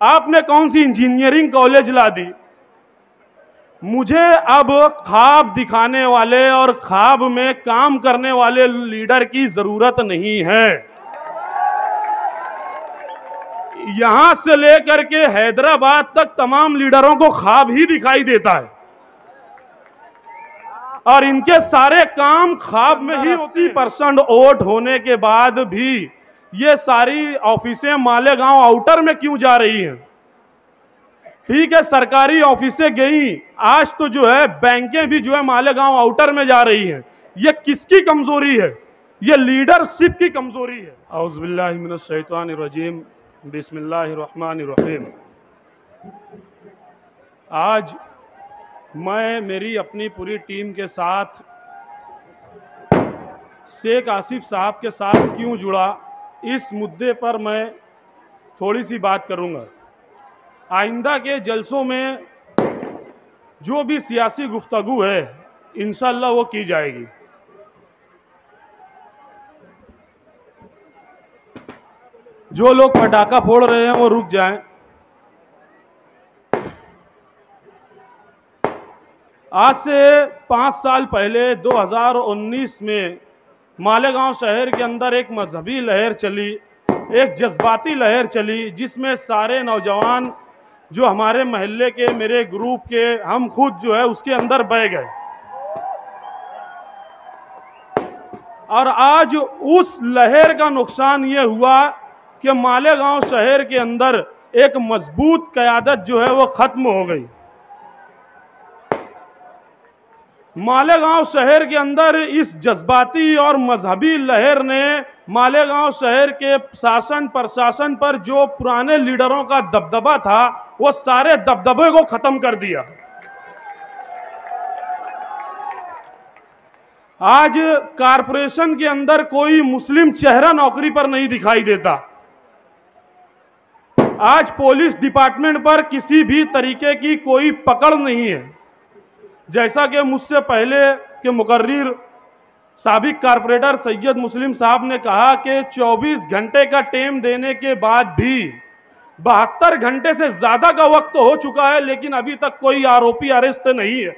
आपने कौन सी engineering college ला दी। मुझे अब ख्वाब दिखाने वाले और ख्वाब में काम करने वाले लीडर की जरूरत नहीं है। यहां से लेकर के हैदराबाद तक तमाम लीडरों को ख्वाब ही दिखाई देता है और इनके सारे काम ख्वाब में ही 80% वोट होने के बाद भी ये सारी ऑफिसें मालेगांव आउटर में क्यों जा रही हैं। ठीक है, सरकारी ऑफिसें गई, आज तो जो है बैंकें भी जो है मालेगांव आउटर में जा रही हैं। ये किसकी कमजोरी है? ये लीडरशिप की कमजोरी है। औज़ुबिल्लाहि मिनश शैतानिर रजीम, बिस्मिल्लाहिर्रहमानिर्रहीम। आज मैं मेरी अपनी पूरी टीम के साथ शेख आसिफ साहब के साथ क्यों जुड़ा, इस मुद्दे पर मैं थोड़ी सी बात करूंगा। आइंदा के जलसों में जो भी सियासी गुफ्तगू है इंशाअल्लाह वो की जाएगी। जो लोग पटाखा फोड़ रहे हैं वो रुक जाएं। आज से 5 साल पहले 2019 में मालेगांव शहर के अंदर एक मजहबी लहर चली, एक जज्बाती लहर चली, जिसमें सारे नौजवान जो हमारे महल्ले के, मेरे ग्रुप के, हम खुद जो है उसके अंदर बह गए। और आज उस लहर का नुकसान ये हुआ कि मालेगांव शहर के अंदर एक मजबूत क़यादत जो है वो खत्म हो गई। मालेगांव शहर के अंदर इस जज्बाती और मजहबी लहर ने मालेगांव शहर के शासन प्रशासन पर जो पुराने लीडरों का दबदबा था वो सारे दबदबे को खत्म कर दिया। आज कारपोरेशन के अंदर कोई मुस्लिम चेहरा नौकरी पर नहीं दिखाई देता। आज पुलिस डिपार्टमेंट पर किसी भी तरीके की कोई पकड़ नहीं है। जैसा कि मुझसे पहले के मुकर्रिर साबिक कारपोरेटर सैयद मुस्लिम साहब ने कहा कि 24 घंटे का टाइम देने के बाद भी 72 घंटे से ज्यादा का वक्त हो चुका है, लेकिन अभी तक कोई आरोपी अरेस्ट नहीं है।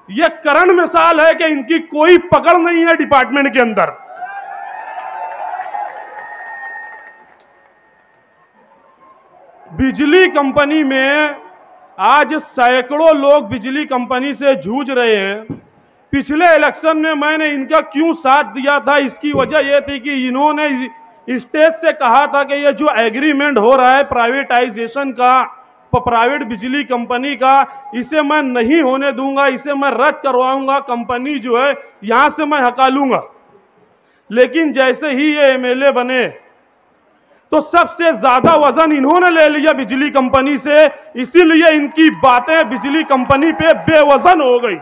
यह करण मिसाल है कि इनकी कोई पकड़ नहीं है डिपार्टमेंट के अंदर। बिजली कंपनी में आज सैकड़ों लोग बिजली कंपनी से जूझ रहे हैं। पिछले इलेक्शन में मैंने इनका क्यों साथ दिया था, इसकी वजह यह थी कि इन्होंने स्टेज से कहा था कि यह जो एग्रीमेंट हो रहा है प्राइवेटाइजेशन का, प्राइवेट बिजली कंपनी का, इसे मैं नहीं होने दूंगा, इसे मैं रद्द करवाऊंगा, कंपनी जो है यहां से मैं हटा लूंगा। लेकिन जैसे ही ये एमएलए बने तो सबसे ज्यादा वजन इन्होंने ले लिया बिजली कंपनी से, इसीलिए इनकी बातें बिजली कंपनी पे बेवजन हो गई।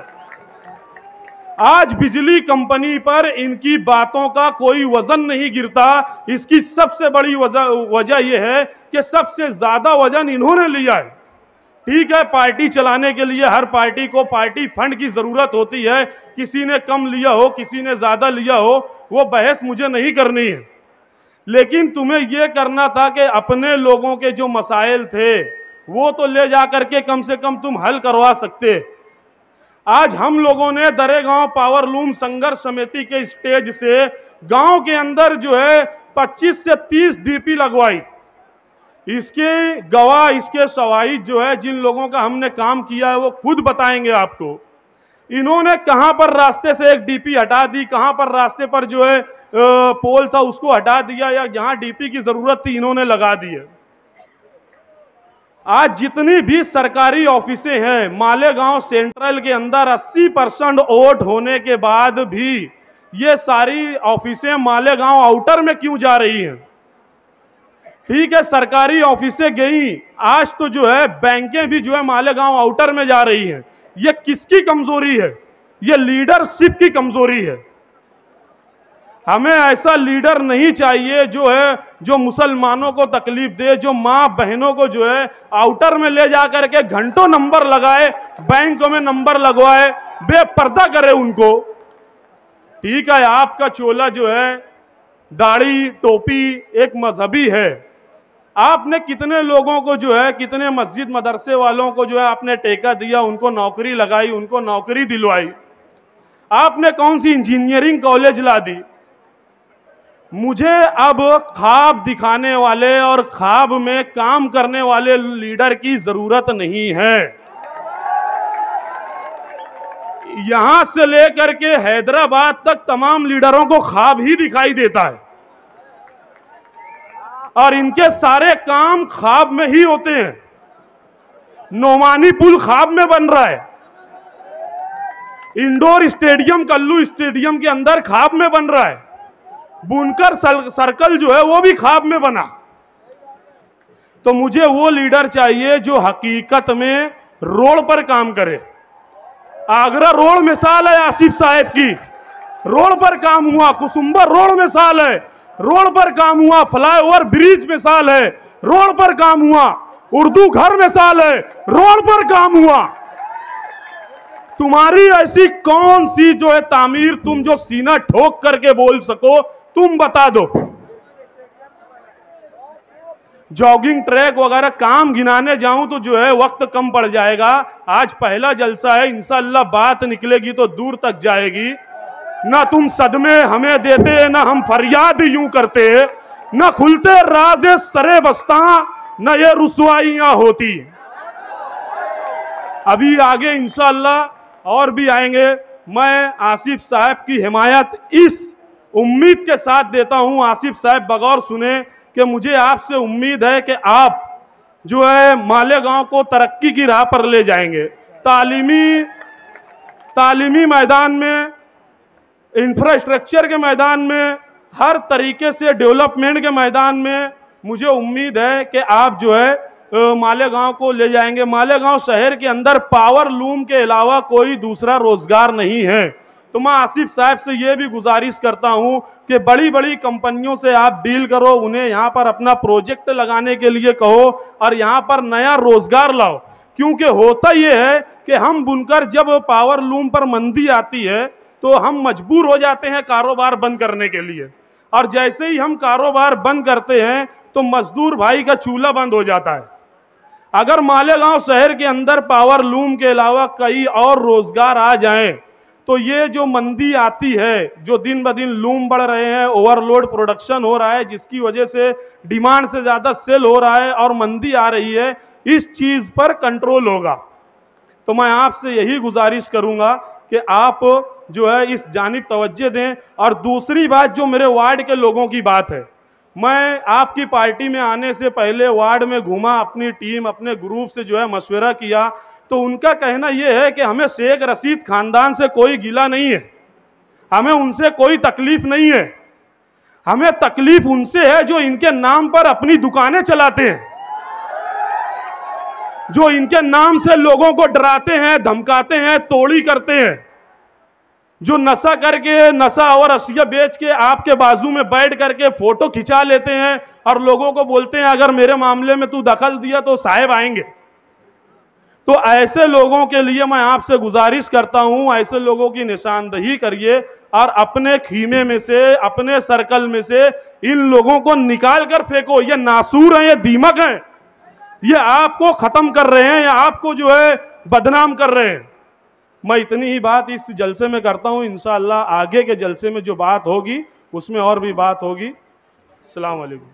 आज बिजली कंपनी पर इनकी बातों का कोई वजन नहीं गिरता। इसकी सबसे बड़ी वजह यह है कि सबसे ज्यादा वजन इन्होंने लिया है। ठीक है, पार्टी चलाने के लिए हर पार्टी को पार्टी फंड की जरूरत होती है, किसी ने कम लिया हो, किसी ने ज्यादा लिया हो, वो बहस मुझे नहीं करनी है। लेकिन तुम्हें यह करना था कि अपने लोगों के जो मसाइल थे वो तो ले जाकर के कम से कम तुम हल करवा सकते। आज हम लोगों ने दरेगांव पावरलूम संघर्ष समिति के स्टेज से गांव के अंदर जो है 25 से 30 डीपी लगवाई। इसके गवाह, इसके शवाहिद जो है, जिन लोगों का हमने काम किया है वो खुद बताएंगे आपको। इन्होंने कहां पर रास्ते से एक डीपी हटा दी, कहां पर रास्ते पर जो है पोल था उसको हटा दिया, या जहां डीपी की जरूरत थी इन्होंने लगा दी है। आज जितनी भी सरकारी ऑफिसें हैं मालेगांव सेंट्रल के अंदर 80% वोट होने के बाद भी ये सारी ऑफिसें मालेगांव आउटर में क्यों जा रही हैं। ठीक है, सरकारी ऑफिसें गई, आज तो जो है बैंकें भी जो है मालेगांव आउटर में जा रही हैं। ये किसकी कमजोरी है? ये लीडरशिप की कमजोरी है। हमें ऐसा लीडर नहीं चाहिए जो है जो मुसलमानों को तकलीफ दे, जो माँ बहनों को जो है आउटर में ले जाकर के घंटों नंबर लगाए, बैंकों में नंबर लगवाए, बेपर्दा करे उनको। ठीक है, आपका चोला जो है, दाढ़ी टोपी एक मजहबी है, आपने कितने लोगों को जो है, कितने मस्जिद मदरसे वालों को जो है आपने टेका दिया, उनको नौकरी लगाई, उनको नौकरी दिलवाई। आपने कौन सी इंजीनियरिंग कॉलेज ला दी। मुझे अब ख्वाब दिखाने वाले और ख्वाब में काम करने वाले लीडर की जरूरत नहीं है। यहां से लेकर के हैदराबाद तक तमाम लीडरों को ख्वाब ही दिखाई देता है और इनके सारे काम ख्वाब में ही होते हैं। नोमानी पुल ख्वाब में बन रहा है, इंडोर स्टेडियम कल्लू स्टेडियम के अंदर ख्वाब में बन रहा है, बुनकर सर्कल जो है वो भी ख्वाब में बना। तो मुझे वो लीडर चाहिए जो हकीकत में रोड पर काम करे। आगरा रोड मिसाल है आसिफ साहब की, रोड पर काम हुआ। कुसुम्बर रोड मिसाल है, रोड पर काम हुआ। फ्लाईओवर ब्रिज मिसाल है, रोड पर काम हुआ। उर्दू घर मिसाल है, रोड पर काम हुआ। तुम्हारी ऐसी कौन सी जो है तामीर तुम जो सीना ठोक करके बोल सको, तुम बता दो। जॉगिंग ट्रैक वगैरह काम गिनाने जाऊं तो जो है वक्त कम पड़ जाएगा। आज पहला जलसा है, इंशाअल्लाह बात निकलेगी तो दूर तक जाएगी। ना तुम सदमे हमें देते, ना हम फरियाद यूं करते, ना खुलते राज़े सरे बस्ता, ना ये रुसवाइयां होती। अभी आगे इंशाअल्लाह और भी आएंगे। मैं आसिफ साहब की हिमायत इस उम्मीद के साथ देता हूं, आसिफ साहब बगौर सुने, कि मुझे आपसे उम्मीद है कि आप जो है मालेगांव को तरक्की की राह पर ले जाएंगे। तालीमी मैदान में, इंफ्रास्ट्रक्चर के मैदान में, हर तरीके से डेवलपमेंट के मैदान में मुझे उम्मीद है कि आप जो है मालेगांव को ले जाएंगे। मालेगांव शहर के अंदर पावर लूम के अलावा कोई दूसरा रोजगार नहीं है। तो मैं आसिफ साहब से ये भी गुजारिश करता हूं कि बड़ी बड़ी कंपनियों से आप डील करो, उन्हें यहां पर अपना प्रोजेक्ट लगाने के लिए कहो और यहां पर नया रोजगार लाओ। क्योंकि होता यह है कि हम बुनकर जब पावर लूम पर मंदी आती है तो हम मजबूर हो जाते हैं कारोबार बंद करने के लिए, और जैसे ही हम कारोबार बंद करते हैं तो मजदूर भाई का चूल्हा बंद हो जाता है। अगर मालेगांव शहर के अंदर पावर लूम के अलावा कई और रोजगार आ जाएं तो ये जो मंदी आती है, जो दिन ब दिन लूम बढ़ रहे हैं, ओवरलोड प्रोडक्शन हो रहा है, जिसकी वजह से डिमांड से ज्यादा सेल हो रहा है और मंदी आ रही है, इस चीज पर कंट्रोल होगा। तो मैं आपसे यही गुजारिश करूंगा कि आप जो है इस जानिब तवज्जो दें। और दूसरी बात जो मेरे वार्ड के लोगों की बात है, मैं आपकी पार्टी में आने से पहले वार्ड में घूमा, अपनी टीम अपने ग्रुप से जो है मशवरा किया, तो उनका कहना यह है कि हमें शेख रशीद खानदान से कोई गिला नहीं है, हमें उनसे कोई तकलीफ नहीं है। हमें तकलीफ उनसे है जो इनके नाम पर अपनी दुकानें चलाते हैं, जो इनके नाम से लोगों को डराते हैं, धमकाते हैं, तोड़ी करते हैं, जो नशा करके, नशा और अशिया बेच के आपके बाजू में बैठ करके फोटो खिंचा लेते हैं और लोगों को बोलते हैं अगर मेरे मामले में तू दखल दिया तो साहब आएंगे। तो ऐसे लोगों के लिए मैं आपसे गुजारिश करता हूं, ऐसे लोगों की निशानदही करिए और अपने खीमे में से, अपने सर्कल में से इन लोगों को निकाल कर फेंको। ये नासूर हैं, ये दीमक हैं, ये आपको खत्म कर रहे हैं, या आपको जो है बदनाम कर रहे हैं। मैं इतनी ही बात इस जलसे में करता हूं। इंशाअल्लाह आगे के जलसे में जो बात होगी उसमें और भी बात होगी। अस्सलाम वालेकुम।